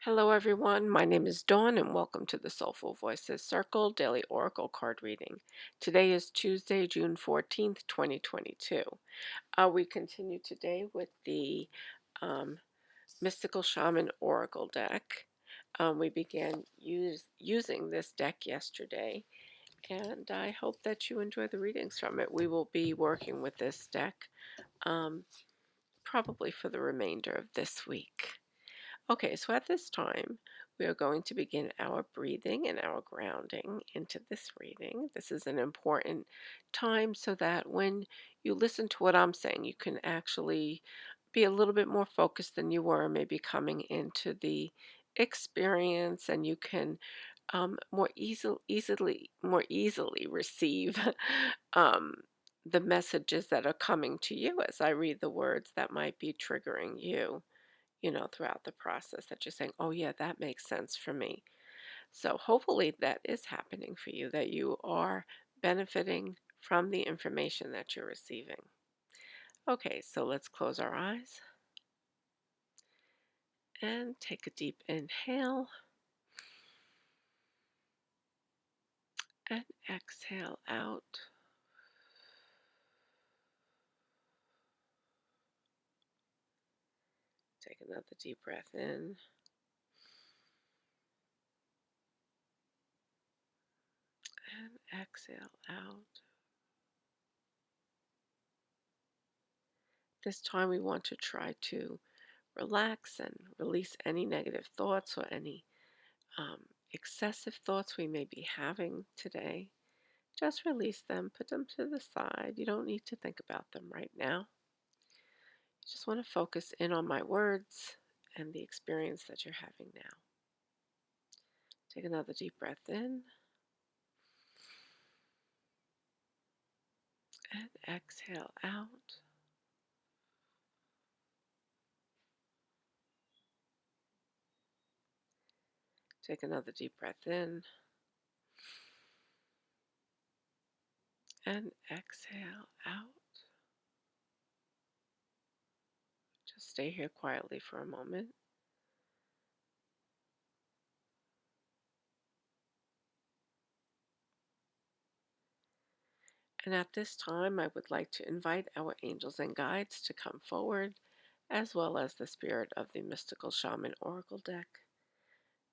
Hello, everyone. My name is Dawn, and welcome to the Soulful Voices Circle Daily Oracle Card Reading. Today is Tuesday, June 14th, 2022. We continue today with the um, Mystical Shaman Oracle deck. We began using this deck yesterday, and I hope that you enjoy the readings from it. We will be working with this deck probably for the remainder of this week. Okay, so at this time, we are going to begin our breathing and our grounding into this reading. This is an important time so that when you listen to what I'm saying, you can actually be a little bit more focused than you were maybe coming into the experience, and you can more easily receive um, the messages that are coming to you as I read the words that might be triggering you, throughout the process, that you're saying, oh, yeah, that makes sense for me. So hopefully that is happening for you, that you are benefiting from the information that you're receiving. Okay, so let's close our eyes and take a deep inhale and exhale out. Take another deep breath in and exhale out. This time we want to try to relax and release any negative thoughts or any excessive thoughts we may be having today. Just release them, put them to the side. You don't need to think about them right now. You just want to focus in on my words and the experience that you're having now. Take another deep breath in and exhale out. Take another deep breath in and exhale out. Just stay here quietly for a moment. And at this time, I would like to invite our angels and guides to come forward, as well as the spirit of the Mystical Shaman Oracle deck.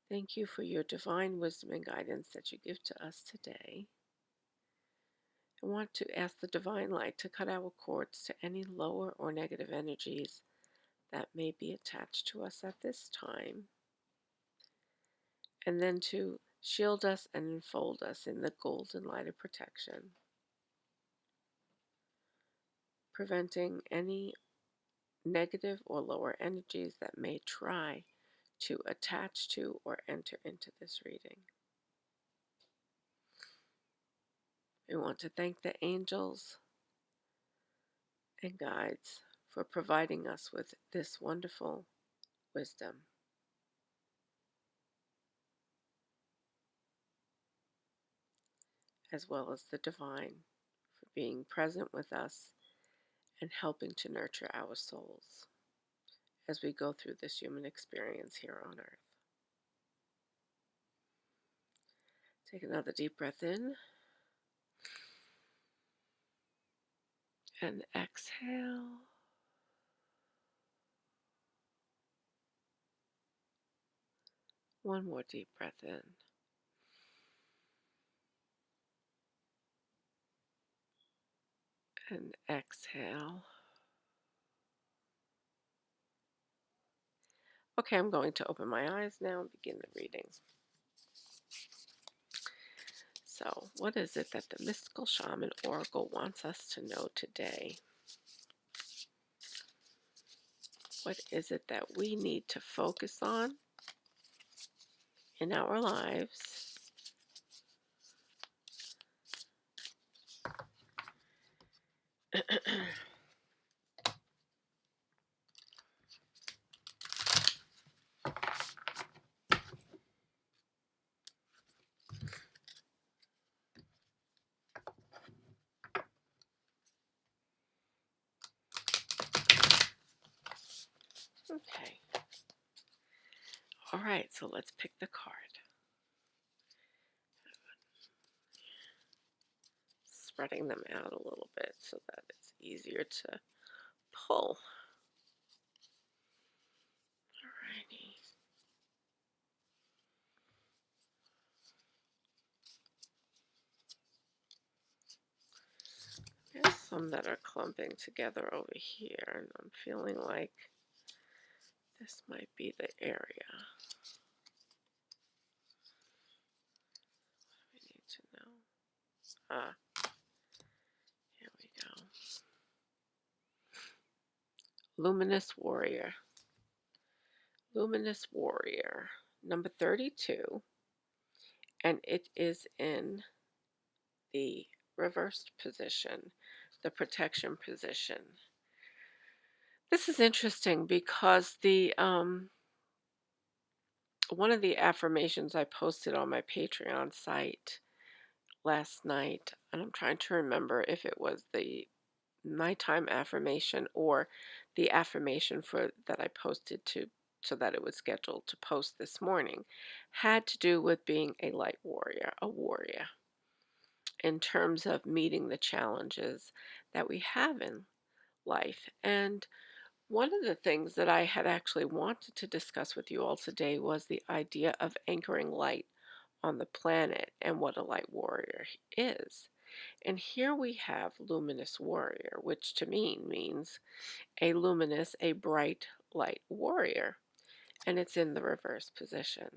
Thank you for your divine wisdom and guidance that you give to us today. I want to ask the divine light to cut our cords to any lower or negative energies that may be attached to us at this time, and then to shield us and enfold us in the golden light of protection, preventing any negative or lower energies that may try to attach to or enter into this reading. We want to thank the angels and guides for providing us with this wonderful wisdom, as well as the divine for being present with us and helping to nurture our souls as we go through this human experience here on earth. Take another deep breath in and exhale. One more deep breath in and exhale. Okay, I'm going to open my eyes now and begin the reading. So, what is it that the Mystical Shaman Oracle wants us to know today? What is it that we need to focus on in our lives Okay. All right, so let's pick the card. Spreading them out a little bit so that it's easier to pull. Alrighty. There's some that are clumping together over here, and I'm feeling like this might be the area. We need to know. Here we go. Luminous Warrior. Luminous Warrior, number 32, and it is in the reversed position, the protection position. This is interesting because the one of the affirmations I posted on my Patreon site last night, and I'm trying to remember if it was the nighttime affirmation or the affirmation for that I posted to so that it was scheduled to post this morning, had to do with being a light warrior, a warrior, in terms of meeting the challenges that we have in life. And one of the things that I had actually wanted to discuss with you all today was the idea of anchoring light on the planet and what a light warrior is. And here we have Luminous Warrior, which to me means a luminous, a bright light warrior, and it's in the reverse position.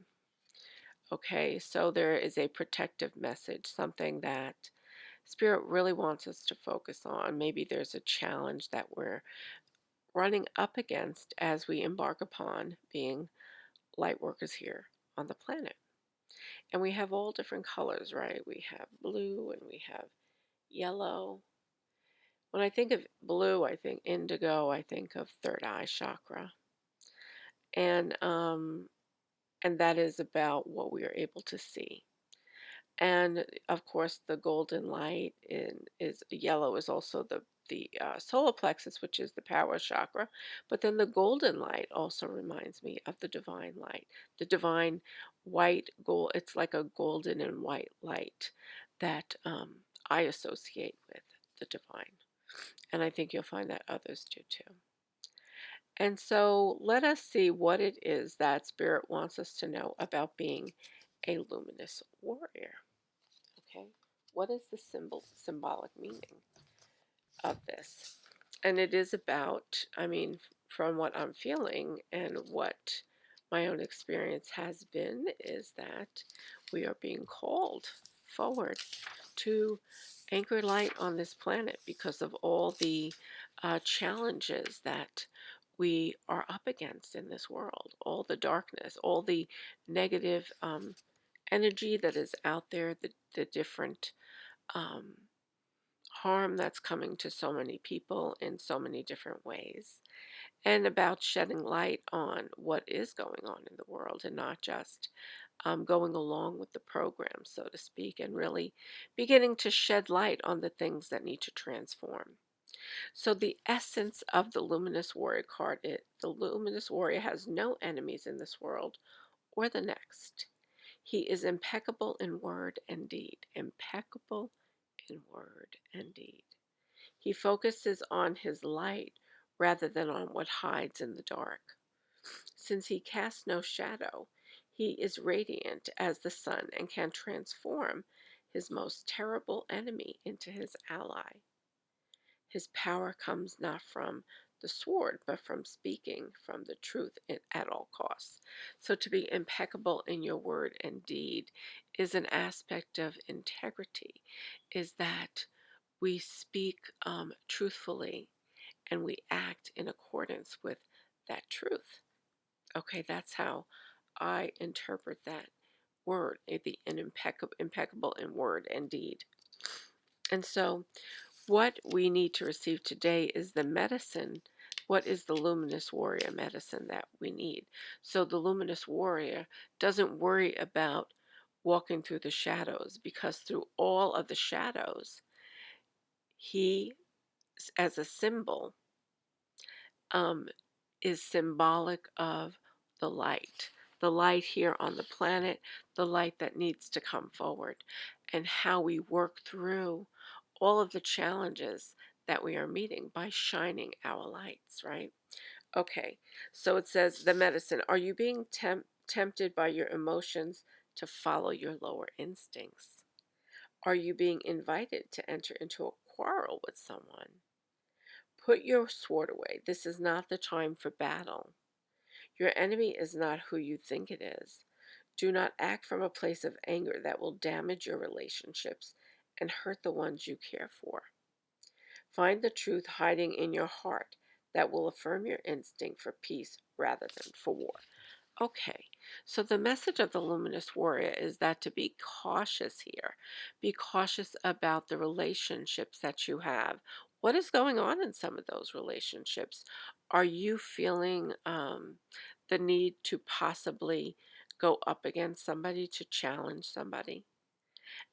Okay, so there is a protective message, something that Spirit really wants us to focus on. Maybe there's a challenge that we're running up against as we embark upon being light workers here on the planet. And we have all different colors, right? We have blue and we have yellow. When I think of blue, I think indigo, I think of third eye chakra. And that is about what we are able to see. And of course, the golden light is yellow is also the solar plexus, which is the power chakra. But then the golden light also reminds me of the divine light, the divine white gold. It's like a golden and white light that I associate with the divine. And I think you'll find that others do too. And so let us see what it is that Spirit wants us to know about being a luminous warrior. Okay, what is the symbolic meaning of this? And it is about, I mean, from what I'm feeling and what my own experience has been, is that we are being called forward to anchor light on this planet because of all the challenges that we are up against in this world, all the darkness, all the negative energy that is out there, the different um, harm that's coming to so many people in so many different ways, and about shedding light on what is going on in the world and not just going along with the program, so to speak, and really beginning to shed light on the things that need to transform. So the essence of the Luminous Warrior card is the Luminous Warrior has no enemies in this world or the next. He is impeccable in word and deed. Impeccable in word and deed. He focuses on his light rather than on what hides in the dark. Since he casts no shadow, he is radiant as the sun and can transform his most terrible enemy into his ally. His power comes not from the sword, but from speaking from the truth at all costs. So to be impeccable in your word and deed is an aspect of integrity, is that we speak truthfully and we act in accordance with that truth. Okay, that's how I interpret that word, impeccable in word and deed. And so what we need to receive today is the medicine. What is the luminous warrior medicine that we need? So the luminous warrior doesn't worry about walking through the shadows, because through all of the shadows, he, as a symbol, um, is symbolic of the light, the light here on the planet, the light that needs to come forward, and how we work through all of the challenges that we are meeting by shining our lights, right? Okay, so it says the medicine. Are you being tempted by your emotions to follow your lower instincts? Are you being invited to enter into a quarrel with someone? Put your sword away. This is not the time for battle. Your enemy is not who you think it is. Do not act from a place of anger that will damage your relationships and hurt the ones you care for. Find the truth hiding in your heart that will affirm your instinct for peace rather than for war. Okay, so the message of the Luminous Warrior is that to be cautious here. Be cautious about the relationships that you have. What is going on in some of those relationships? Are you feeling the need to possibly go up against somebody, to challenge somebody?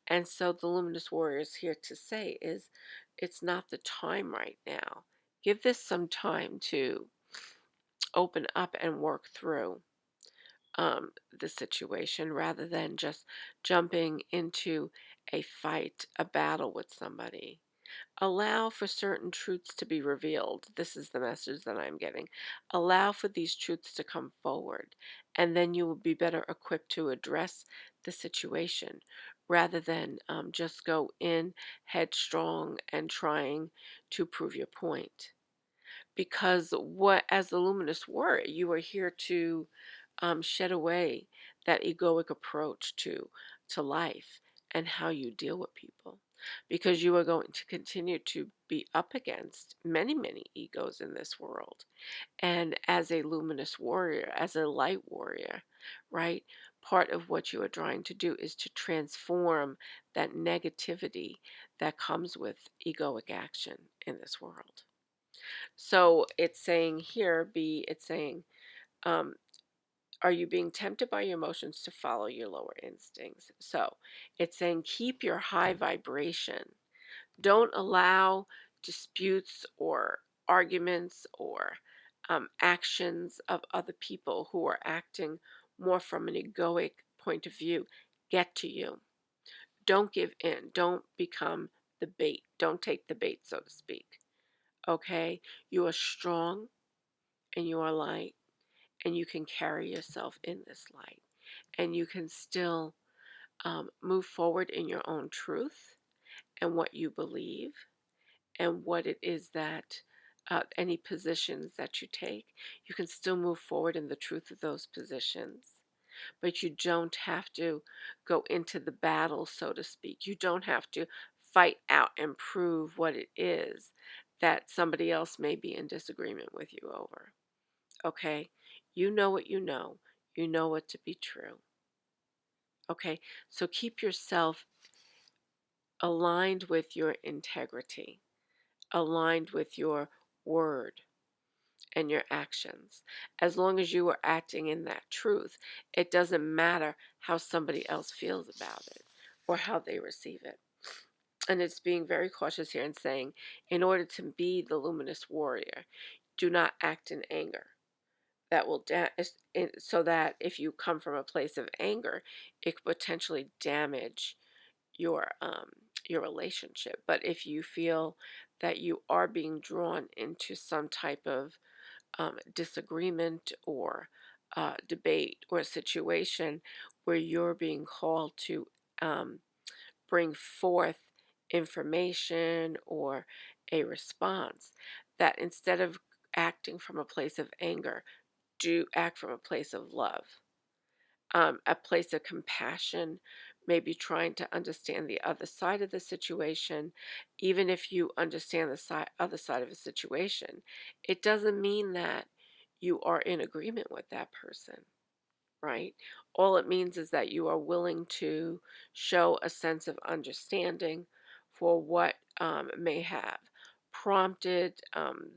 And so the Luminous Warrior is here to say is it's not the time right now. Give this some time to open up and work through the situation rather than just jumping into a fight, a battle with somebody. Allow for certain truths to be revealed. This is the message that I'm getting. Allow for these truths to come forward, and then you will be better equipped to address the situation rather than just go in headstrong and trying to prove your point. Because what, as the Luminous Warrior, you are here to shed away that egoic approach to life and how you deal with people, because you are going to continue to be up against many, many egos in this world. And as a luminous warrior, as a light warrior, right, part of what you are trying to do is to transform that negativity that comes with egoic action in this world. So it's saying here, it's saying, um, are you being tempted by your emotions to follow your lower instincts? So it's saying keep your high vibration. Don't allow disputes or arguments or actions of other people who are acting more from an egoic point of view get to you. Don't give in. Don't become the bait. Don't take the bait, so to speak. Okay? You are strong and you are light, and you can carry yourself in this light, and you can still move forward in your own truth and what you believe and what it is that any positions that you take, you can still move forward in the truth of those positions. But you don't have to go into the battle, so to speak. You don't have to fight out and prove what it is that somebody else may be in disagreement with you over. Okay? You know what you know. You know what to be true. Okay? So keep yourself aligned with your integrity, aligned with your word and your actions. As long as you are acting in that truth, it doesn't matter how somebody else feels about it or how they receive it. And it's being very cautious here and saying, in order to be the luminous warrior, do not act in anger. That will so that if you come from a place of anger, it could potentially damage your um your relationship. But if you feel that you are being drawn into some type of disagreement or debate or situation where you're being called to um, bring forth information or a response, that instead of acting from a place of anger, do act from a place of love, a place of compassion, maybe trying to understand the other side of the situation. Even if you understand the other side of a situation, it doesn't mean that you are in agreement with that person, right? All it means is that you are willing to show a sense of understanding for what may have prompted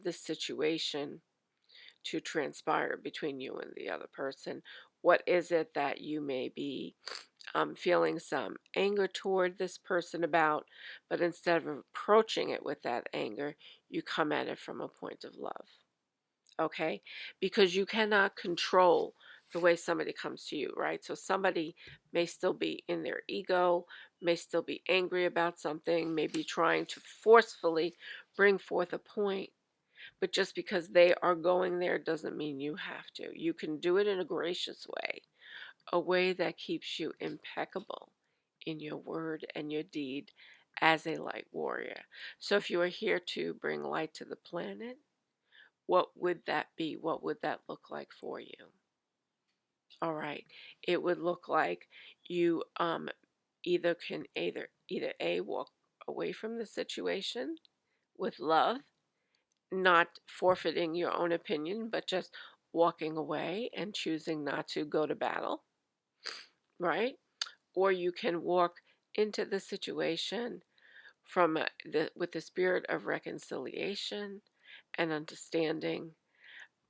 this situation to transpire between you and the other person. What is it that you may be feeling some anger toward this person about, but instead of approaching it with that anger, you come at it from a point of love, okay? Because you cannot control the way somebody comes to you, right? So somebody may still be in their ego, may still be angry about something, may be trying to forcefully bring forth a point, but just because they are going there doesn't mean you have to. You can do it in a gracious way, a way that keeps you impeccable in your word and your deed as a light warrior. So if you are here to bring light to the planet, what would that be? What would that look like for you? All right. It would look like you either A, walk away from the situation with love, not forfeiting your own opinion, but just walking away and choosing not to go to battle, right? Or you can walk into the situation with the spirit of reconciliation and understanding,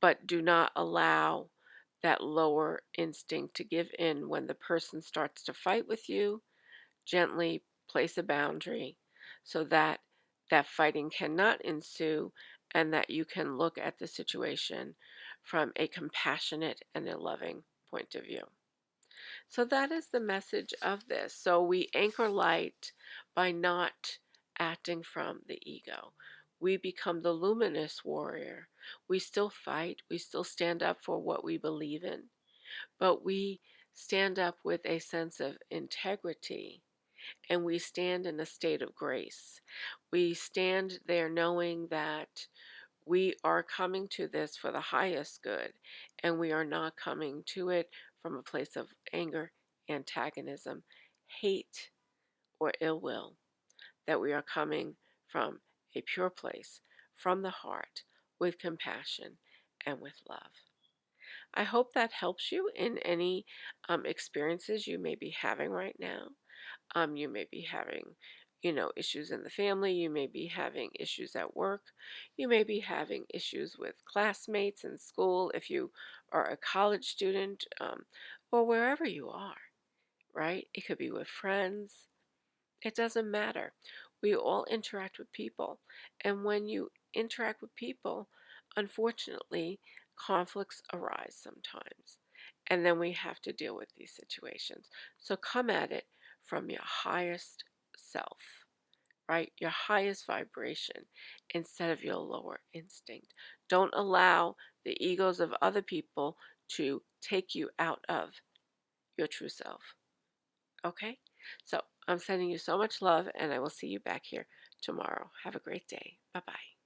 but do not allow that lower instinct to give in when the person starts to fight with you. Gently place a boundary so that that fighting cannot ensue and that you can look at the situation from a compassionate and a loving point of view. So that is the message of this. So we anchor light by not acting from the ego. We become the luminous warrior. We still fight. We still stand up for what we believe in, but we stand up with a sense of integrity, and we stand in a state of grace. We stand there knowing that we are coming to this for the highest good, and we are not coming to it from a place of anger, antagonism, hate, or ill will, that we are coming from a pure place, from the heart, with compassion and with love. I hope that helps you in any experiences you may be having right now. You may be having, issues in the family. You may be having issues at work. You may be having issues with classmates in school if you are a college student, or wherever you are, right? It could be with friends. It doesn't matter. We all interact with people. And when you interact with people, unfortunately, conflicts arise sometimes. And then we have to deal with these situations. So come at it from your highest self, right? Your highest vibration instead of your lower instinct. Don't allow the egos of other people to take you out of your true self. Okay? So I'm sending you so much love, and I will see you back here tomorrow. Have a great day. Bye bye.